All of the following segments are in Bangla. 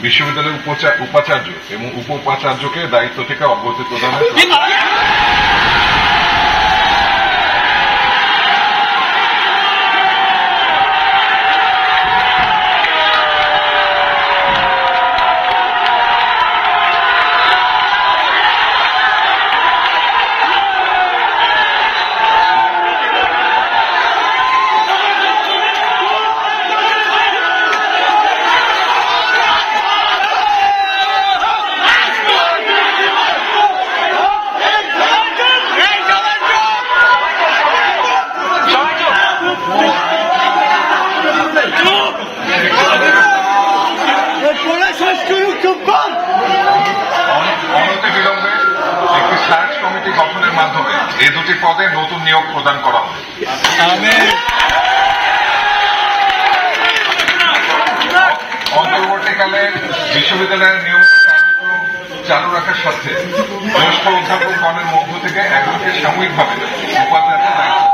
বিশ্ববিদ্যালয়ের উপাচার্য এবং উপ উপাচার্যকে দায়িত্ব থেকে অব্যাহতি প্রদানের অনতিবিলম্বে একটি সার্চ কমিটি গঠনের মাধ্যমে এই দুটি পদে নতুন নিয়োগ প্রদান করা হবে। অন্তর্বর্তীকালে বিশ্ববিদ্যালয়ের নিয়োগ কার্যক্রম চালু রাখার সাথে জ্যেষ্ঠ অধ্যাপকগণের মধ্য থেকে একজনকে সাময়িকভাবে উপাচার্যের দায়িত্ব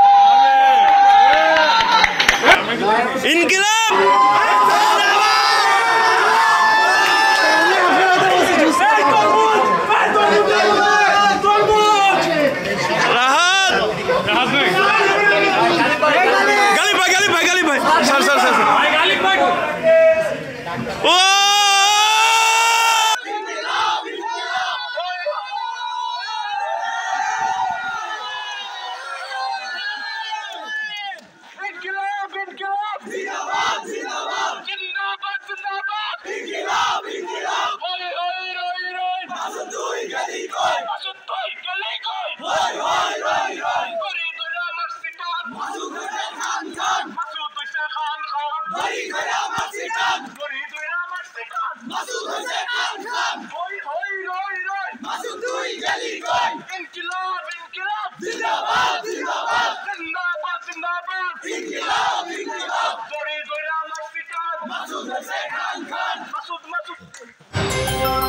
Masud